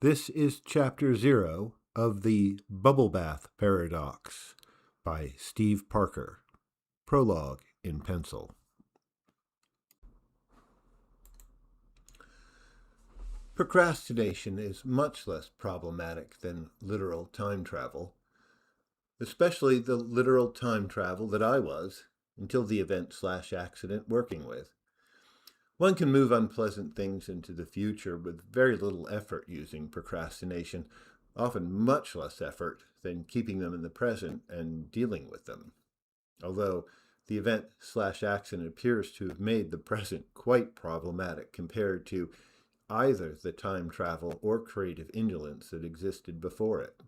This is Chapter 0 of the Bubble Bath Paradox by Steve Parker. Prologue in pencil. Procrastination is much less problematic than literal time travel, especially the literal time travel that I was until the event/accident working with. One can move unpleasant things into the future with very little effort using procrastination, often much less effort than keeping them in the present and dealing with them. Although the event/accident appears to have made the present quite problematic compared to either the time travel or creative indolence that existed before it.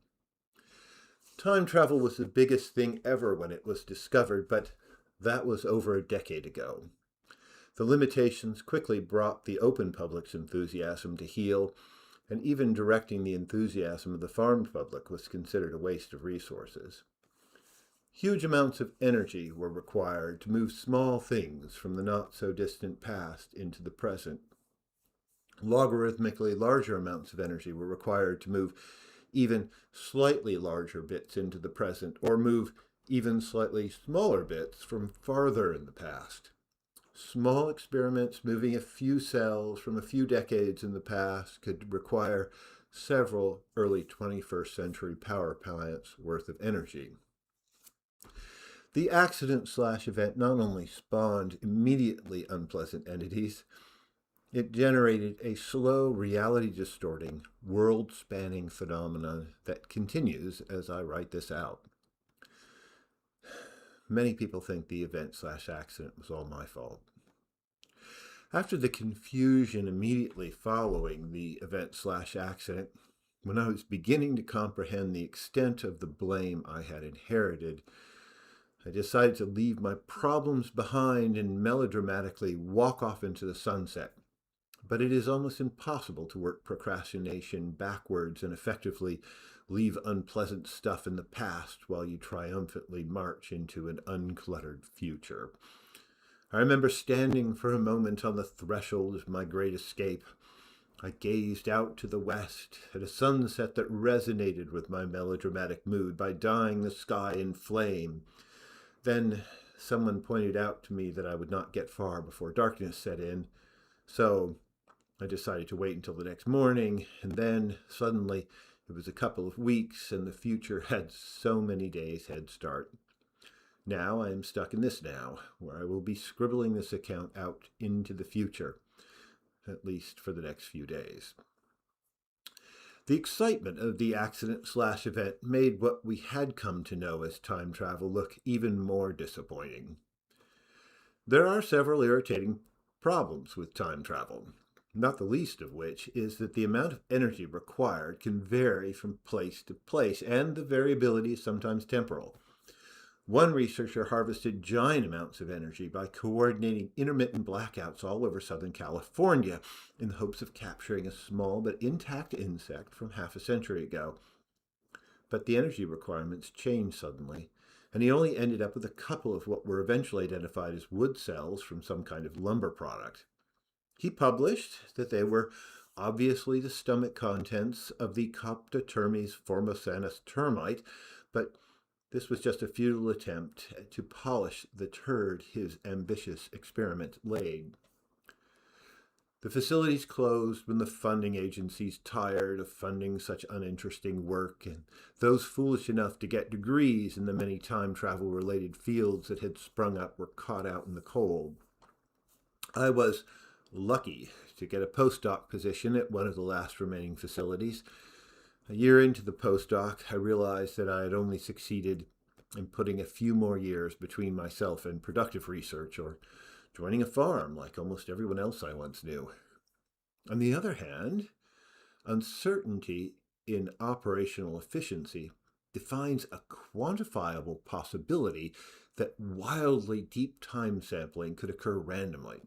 Time travel was the biggest thing ever when it was discovered, but that was over a decade ago. The limitations quickly brought the open public's enthusiasm to heel, and even directing the enthusiasm of the farmed public was considered a waste of resources. Huge amounts of energy were required to move small things from the not-so-distant past into the present. Logarithmically larger amounts of energy were required to move even slightly larger bits into the present, or move even slightly smaller bits from farther in the past. Small experiments moving a few cells from a few decades in the past could require several early 21st century power plants worth of energy. The accident/event not only spawned immediately unpleasant entities, it generated a slow, reality-distorting, world-spanning phenomenon that continues as I write this out. Many people think the event/accident was all my fault. After the confusion immediately following the event/accident, when I was beginning to comprehend the extent of the blame I had inherited, I decided to leave my problems behind and melodramatically walk off into the sunset. But it is almost impossible to work procrastination backwards and effectively leave unpleasant stuff in the past while you triumphantly march into an uncluttered future. I remember standing for a moment on the threshold of my great escape. I gazed out to the west at a sunset that resonated with my melodramatic mood by dyeing the sky in flame. Then someone pointed out to me that I would not get far before darkness set in, so I decided to wait until the next morning, and then suddenly it was a couple of weeks and the future had so many days head start. Now I am stuck in this now, where I will be scribbling this account out into the future, at least for the next few days. The excitement of the accident/event made what we had come to know as time travel look even more disappointing. There are several irritating problems with time travel, not the least of which is that the amount of energy required can vary from place to place, and the variability is sometimes temporal. One researcher harvested giant amounts of energy by coordinating intermittent blackouts all over Southern California in the hopes of capturing a small but intact insect from half a century ago. But the energy requirements changed suddenly, and he only ended up with a couple of what were eventually identified as wood cells from some kind of lumber product. He published that they were obviously the stomach contents of the Coptotermes formosanus termite, but this was just a futile attempt to polish the turd his ambitious experiment laid. The facilities closed when the funding agencies tired of funding such uninteresting work, and those foolish enough to get degrees in the many time travel-related fields that had sprung up were caught out in the cold. I was lucky to get a postdoc position at one of the last remaining facilities. A year into the postdoc, I realized that I had only succeeded in putting a few more years between myself and productive research, or joining a farm like almost everyone else I once knew. On the other hand, uncertainty in operational efficiency defines a quantifiable possibility that wildly deep time sampling could occur randomly.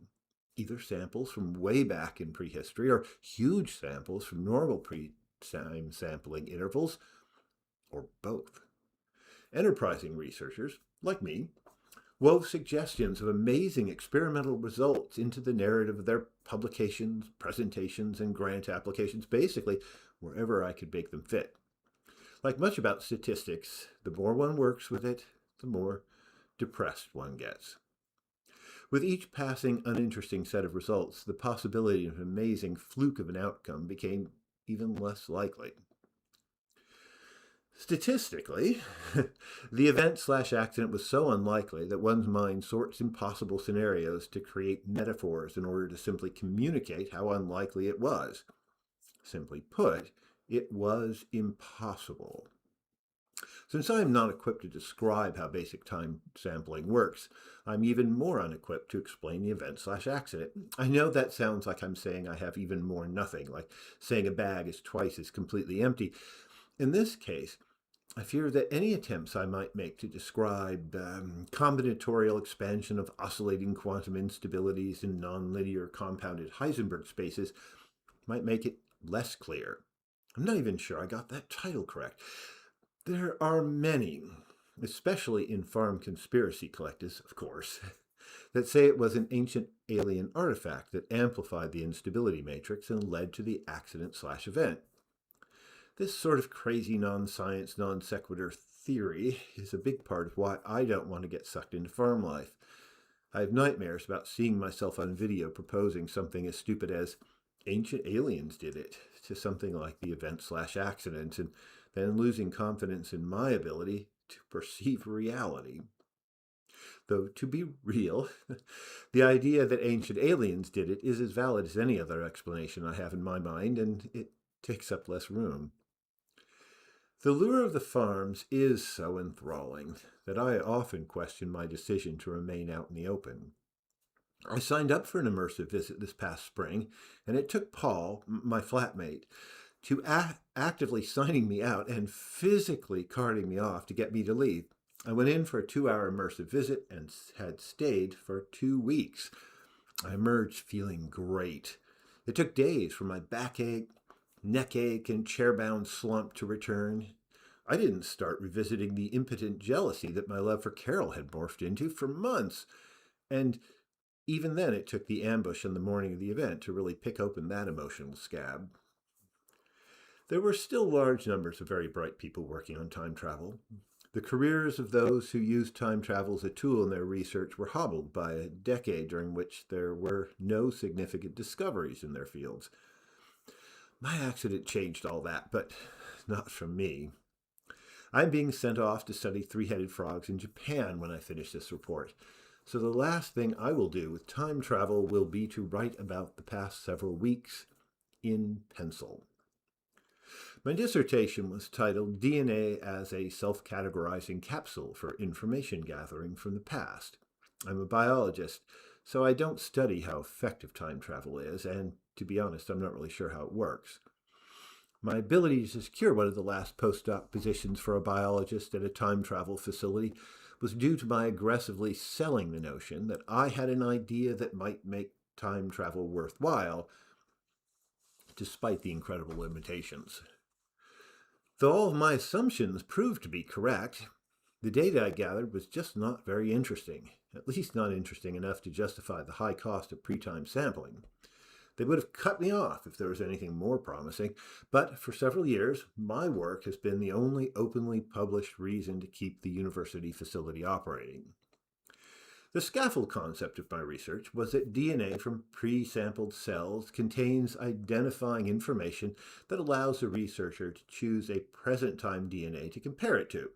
Either samples from way back in prehistory or huge samples from normal pre-time sampling intervals, or both. Enterprising researchers, like me, wove suggestions of amazing experimental results into the narrative of their publications, presentations, and grant applications. Basically, wherever I could make them fit. Like much about statistics, the more one works with it, the more depressed one gets. With each passing uninteresting set of results, the possibility of an amazing fluke of an outcome became even less likely. Statistically, the event/accident was so unlikely that one's mind sorts impossible scenarios to create metaphors in order to simply communicate how unlikely it was. Simply put, it was impossible. Since I am not equipped to describe how basic time sampling works, I'm even more unequipped to explain the event/accident. I know that sounds like I'm saying I have even more nothing, like saying a bag is twice as completely empty. In this case, I fear that any attempts I might make to describe combinatorial expansion of oscillating quantum instabilities in nonlinear compounded Heisenberg spaces might make it less clear. I'm not even sure I got that title correct. There are many, especially in farm conspiracy collectors, of course, that say it was an ancient alien artifact that amplified the instability matrix and led to the accident/event. This sort of crazy non-science, non-sequitur theory is a big part of why I don't want to get sucked into farm life. I have nightmares about seeing myself on video proposing something as stupid as ancient aliens did it to something like the event/accident, and then losing confidence in my ability to perceive reality. Though, to be real, the idea that ancient aliens did it is as valid as any other explanation I have in my mind, and it takes up less room. The lure of the farms is so enthralling that I often question my decision to remain out in the open. I signed up for an immersive visit this past spring, and it took Paul, my flatmate, to actively signing me out and physically carting me off to get me to leave. I went in for a 2-hour immersive visit and had stayed for 2 weeks. I emerged feeling great. It took days for my backache, neck ache, and chair-bound slump to return. I didn't start revisiting the impotent jealousy that my love for Carol had morphed into for months, and even then it took the ambush on the morning of the event to really pick open that emotional scab. There were still large numbers of very bright people working on time travel. The careers of those who used time travel as a tool in their research were hobbled by a decade during which there were no significant discoveries in their fields. My accident changed all that, but not from me. I'm being sent off to study three-headed frogs in Japan when I finish this report. So the last thing I will do with time travel will be to write about the past several weeks in pencil. My dissertation was titled DNA as a Self-Categorizing Capsule for Information Gathering from the Past. I'm a biologist, so I don't study how effective time travel is, and to be honest, I'm not really sure how it works. My ability to secure one of the last postdoc positions for a biologist at a time travel facility was due to my aggressively selling the notion that I had an idea that might make time travel worthwhile, despite the incredible limitations. Though all of my assumptions proved to be correct, the data I gathered was just not very interesting, at least not interesting enough to justify the high cost of pre-time sampling. They would have cut me off if there was anything more promising, but for several years, my work has been the only openly published reason to keep the university facility operating. The scaffold concept of my research was that DNA from pre-sampled cells contains identifying information that allows the researcher to choose a present-time DNA to compare it to.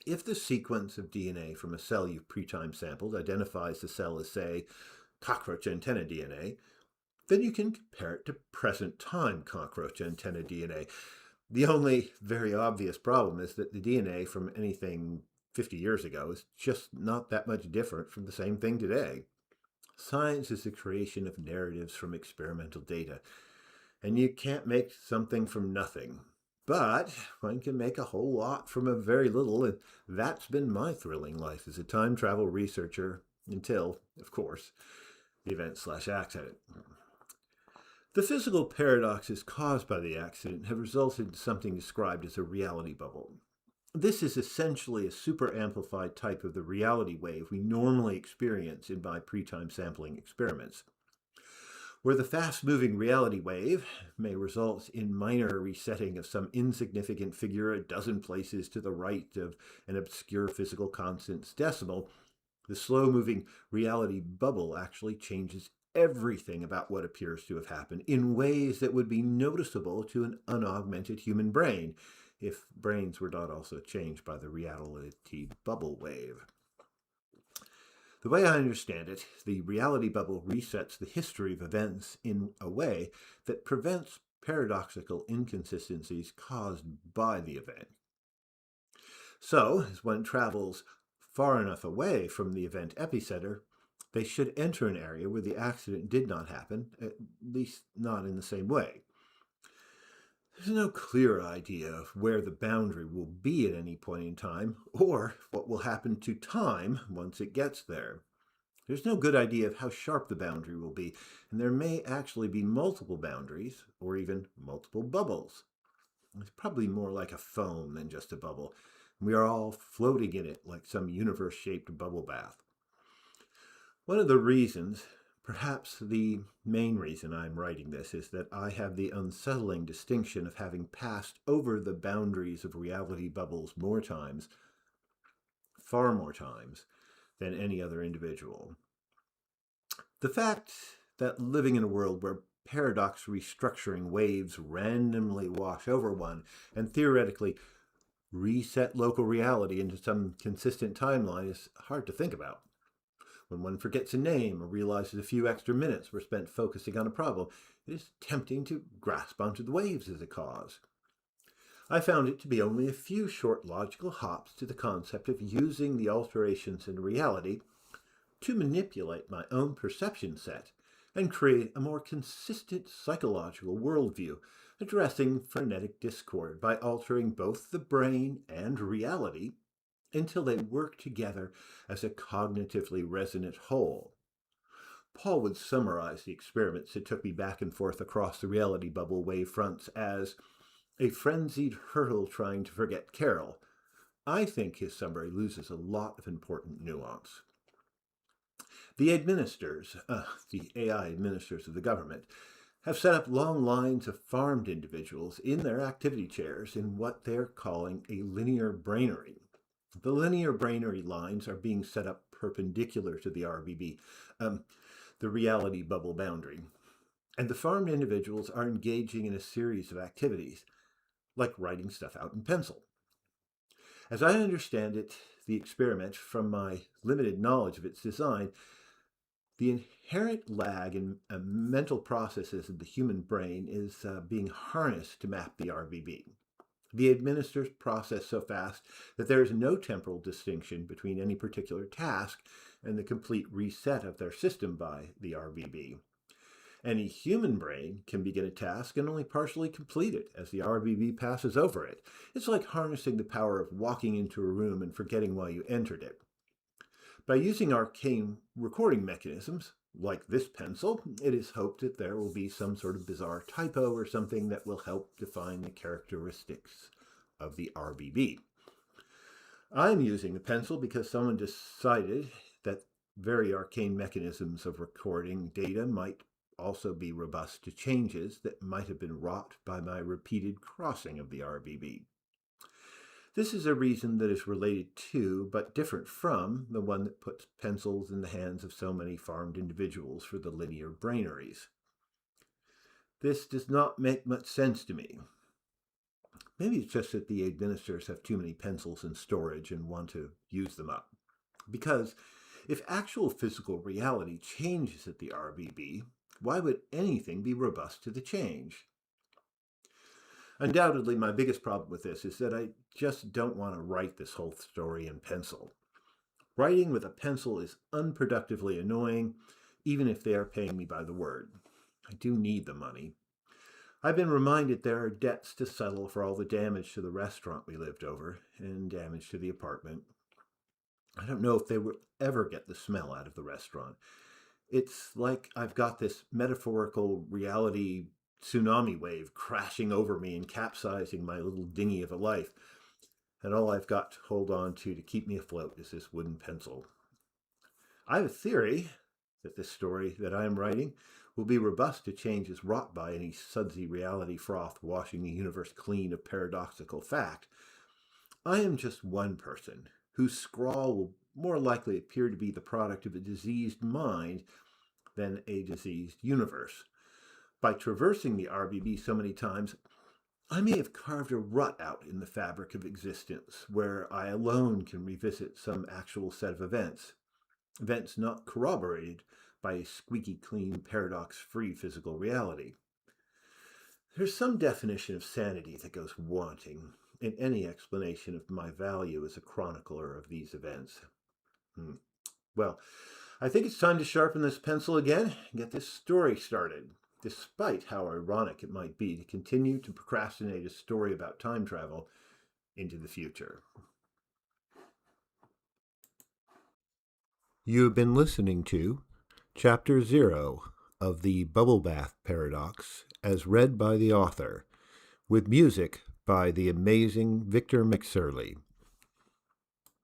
If the sequence of DNA from a cell you've pre-time sampled identifies the cell as, say, cockroach antenna DNA, then you can compare it to present-time cockroach antenna DNA. The only very obvious problem is that the DNA from anything 50 years ago is just not that much different from the same thing today. Science is the creation of narratives from experimental data, and you can't make something from nothing. But one can make a whole lot from a very little, and that's been my thrilling life as a time travel researcher until, of course, the event/accident. The physical paradoxes caused by the accident have resulted in something described as a reality bubble. This is essentially a super-amplified type of the reality wave we normally experience in my pre-time sampling experiments. where the fast-moving reality wave may result in minor resetting of some insignificant figure a dozen places to the right of an obscure physical constant's decimal, the slow-moving reality bubble actually changes everything about what appears to have happened in ways that would be noticeable to an unaugmented human brain, if brains were not also changed by the reality bubble wave. The way I understand it, the reality bubble resets the history of events in a way that prevents paradoxical inconsistencies caused by the event. So, as one travels far enough away from the event epicenter, they should enter an area where the accident did not happen, at least not in the same way. There's no clear idea of where the boundary will be at any point in time, or what will happen to time once it gets there. There's no good idea of how sharp the boundary will be, and there may actually be multiple boundaries, or even multiple bubbles. It's probably more like a foam than just a bubble. We are all floating in it like some universe-shaped bubble bath. One of the reasons, perhaps the main reason I'm writing this, is that I have the unsettling distinction of having passed over the boundaries of reality bubbles more times, far more times, than any other individual. The fact that living in a world where paradox restructuring waves randomly wash over one and theoretically reset local reality into some consistent timeline is hard to think about. When one forgets a name or realizes a few extra minutes were spent focusing on a problem, it is tempting to grasp onto the waves as a cause. I found it to be only a few short logical hops to the concept of using the alterations in reality to manipulate my own perception set and create a more consistent psychological worldview, addressing frenetic discord by altering both the brain and reality until they work together as a cognitively resonant whole. Paul would summarize the experiments that took me back and forth across the reality bubble wave fronts as a frenzied hurdle trying to forget Carol. I think his summary loses a lot of important nuance. The administrators, the AI administrators of the government, have set up long lines of farmed individuals in their activity chairs in what they're calling a linear brainery. The linear brainery lines are being set up perpendicular to the RBB, the reality bubble boundary. And the farmed individuals are engaging in a series of activities, like writing stuff out in pencil. As I understand it, the experiment, from my limited knowledge of its design, the inherent lag in mental processes of the human brain is being harnessed to map the RBB. The administrators process so fast that there is no temporal distinction between any particular task and the complete reset of their system by the RBB. Any human brain can begin a task and only partially complete it as the RBB passes over it. It's like harnessing the power of walking into a room and forgetting why you entered it. By using arcane recording mechanisms, like this pencil, it is hoped that there will be some sort of bizarre typo or something that will help define the characteristics of the RBB. I'm using the pencil because someone decided that very arcane mechanisms of recording data might also be robust to changes that might have been wrought by my repeated crossing of the RBB. This is a reason that is related to, but different from, the one that puts pencils in the hands of so many farmed individuals for the linear braineries. This does not make much sense to me. Maybe it's just that the administrators have too many pencils in storage and want to use them up. Because if actual physical reality changes at the RBB, why would anything be robust to the change? Undoubtedly, my biggest problem with this is that I just don't want to write this whole story in pencil. Writing with a pencil is unproductively annoying, even if they are paying me by the word. I do need the money. I've been reminded there are debts to settle for all the damage to the restaurant we lived over and damage to the apartment. I don't know if they will ever get the smell out of the restaurant. It's like I've got this metaphorical reality tsunami wave crashing over me and capsizing my little dinghy of a life. And all I've got to hold on to keep me afloat is this wooden pencil. I have a theory that this story that I am writing will be robust to changes wrought by any sudsy reality froth washing the universe clean of paradoxical fact. I am just one person whose scrawl will more likely appear to be the product of a diseased mind than a diseased universe. By traversing the RBB so many times, I may have carved a rut out in the fabric of existence where I alone can revisit some actual set of events not corroborated by a squeaky clean, paradox free physical reality. There's some definition of sanity that goes wanting in any explanation of my value as a chronicler of these events. Well, I think it's time to sharpen this pencil again and get this story started, despite how ironic it might be to continue to procrastinate a story about time travel into the future. You have been listening to Chapter 0 of the Bubble Bath Paradox, as read by the author, with music by the amazing Victor McSurley.